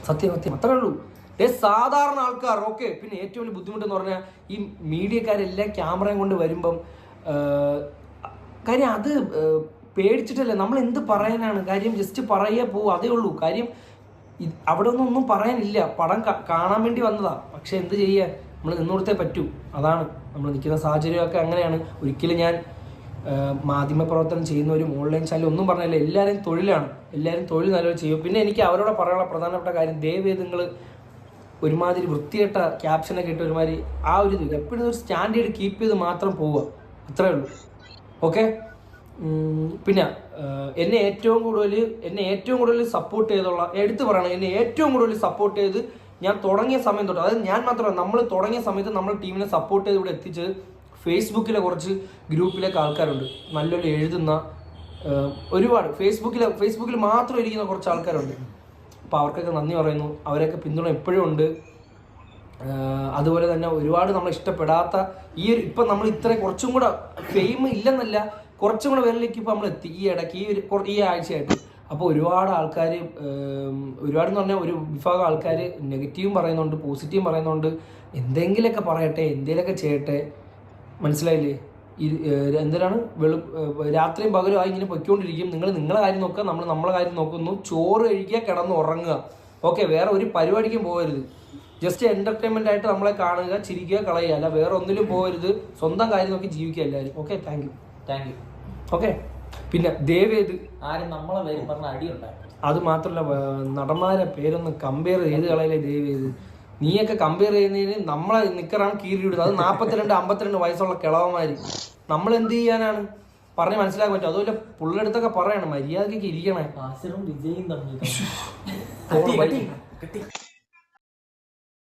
സത്യം സത്യം അത്രേ ഉള്ളൂ. സാധാരണ ആൾക്കാർ ഓക്കെ. പിന്നെ ഏറ്റവും വലിയ ബുദ്ധിമുട്ടെന്ന് പറഞ്ഞാൽ ഈ മീഡിയക്കാരെല്ലാം ക്യാമറയും കൊണ്ട് വരുമ്പം കാര്യം അത് പേടിച്ചിട്ടല്ലേ, നമ്മൾ എന്ത് പറയാനാണ് കാര്യം, ജസ്റ്റ് പറയുക പോവും, അതേ ഉള്ളൂ കാര്യം. അവിടെ ഒന്നും പറയാനില്ല, പടം കാണാൻ വേണ്ടി വന്നതാ. പക്ഷെ എന്ത് ചെയ്യുക, നമ്മൾ നിന്നുകൊടുത്തേ പറ്റൂ. അതാണ് നമ്മൾ നിൽക്കുന്ന സാഹചര്യമൊക്കെ അങ്ങനെയാണ്. ഒരിക്കലും ഞാൻ മാധ്യമപ്രവർത്തനം ചെയ്യുന്നവരും ഓൺലൈൻ ചാനൽ ഒന്നും പറഞ്ഞില്ല. എല്ലാവരും തൊഴിലാണ്, എല്ലാവരും തൊഴിൽ നല്ലപോലെ ചെയ്യും. പിന്നെ എനിക്ക് അവരോട് പറയാനുള്ള പ്രധാനപ്പെട്ട കാര്യം, ദയവേത് നിങ്ങൾ ഒരുമാതിരി വൃത്തികെട്ട ക്യാപ്ഷനൊക്കെ ഇട്ട് ഒരുമാതിരി ആ ഒരു ഇത് എപ്പോഴും ഒരു സ്റ്റാൻഡേർഡ് കീപ്പ് ചെയ്ത് മാത്രം പോവുക, അത്രേ ഉള്ളൂ. ഓക്കെ. പിന്നെ എന്നെ ഏറ്റവും കൂടുതൽ സപ്പോർട്ട് ചെയ്തുള്ള എടുത്തു പറയണം, എന്നെ ഏറ്റവും കൂടുതൽ സപ്പോർട്ട് ചെയ്ത് ഞാൻ തുടങ്ങിയ സമയം തൊട്ട്, അതായത് ഞാൻ മാത്രമല്ല, നമ്മൾ തുടങ്ങിയ സമയത്ത് നമ്മൾ ടീമിനെ സപ്പോർട്ട് ചെയ്ത് ഇവിടെ എത്തിച്ചത് ഫേസ്ബുക്കിലെ കുറച്ച് ഗ്രൂപ്പിലൊക്കെ ആൾക്കാരുണ്ട്, നല്ലൊരു എഴുതുന്ന ഒരുപാട് ഫേസ്ബുക്കിൽ മാത്രം ഇരിക്കുന്ന കുറച്ച് ആൾക്കാരുണ്ട്. അപ്പോൾ അവർക്കൊക്കെ നന്ദി പറയുന്നു. അവരൊക്കെ പിന്തുണ എപ്പോഴും ഉണ്ട്. അതുപോലെ തന്നെ ഒരുപാട് നമ്മൾ ഇഷ്ടപ്പെടാത്ത ഈ ഒരു ഇപ്പം നമ്മൾ ഇത്ര കുറച്ചും കൂടെ ഫെയിം ഇല്ലെന്നല്ല, കുറച്ചും കൂടെ വിരലേക്ക് ഇപ്പോൾ നമ്മൾ എത്തി ഈ ഇടയ്ക്ക് ഈ ആഴ്ചയായിട്ട്. അപ്പോൾ ഒരുപാട് ആൾക്കാർ, ഒരുപാടെന്ന് പറഞ്ഞാൽ ഒരു വിഭാഗം ആൾക്കാർ നെഗറ്റീവും പറയുന്നുണ്ട്, പോസിറ്റീവും പറയുന്നുണ്ട്. എന്തെങ്കിലുമൊക്കെ പറയട്ടെ, എന്തെങ്കിലുമൊക്കെ ചെയ്യട്ടെ, മനസ്സിലായില്ലേ? എന്തിനാണ് രാത്രിയും പകലുമായി ഇങ്ങനെ പൊയ്ക്കൊണ്ടിരിക്കും. നിങ്ങൾ നിങ്ങളെ കാര്യം നോക്കുക, നമ്മൾ നമ്മളെ കാര്യം നോക്കുന്നു. ചോറ് കഴിക്കുക, കിടന്ന് ഉറങ്ങുക. ഓക്കെ, വേറെ ഒരു പരിപാടിക്കും പോകരുത്. ജസ്റ്റ് എൻ്റർടൈൻമെൻ്റ് ആയിട്ട് നമ്മളെ കാണുക, ചിരിക്കുക, കളയുക, അല്ല വേറെ ഒന്നിലും പോകരുത്. സ്വന്തം കാര്യം നോക്കി ജീവിക്കുക എല്ലാവരും. Okay, thank you. ഓക്കെ. പിന്നെ ദയവേത് ആരും നമ്മളെ പേര് പറഞ്ഞ അടിയുണ്ടായി. അത് മാത്രമല്ല, നടന്മാരെ പേരൊന്ന് കമ്പയർ ചെയ്ത് കളയില്ലേ ദയവേത്. നീയൊക്കെ കമ്പയർ ചെയ്യുന്നതിന് നമ്മളെ നിക്കറാണ് കീറിയിടുന്നത്. അത് 42-52 വയസ്സുള്ള കിളവന്മാര്. നമ്മൾ എന്ത് ചെയ്യാനാണ് പറഞ്ഞ് മനസ്സിലാക്കാൻ പറ്റും. അതുപോലെ പുള്ളിടത്തൊക്കെ പറയണം, മര്യാദക്കൊക്കെ ഇരിക്കണേ. വിജയും തമ്മിൽ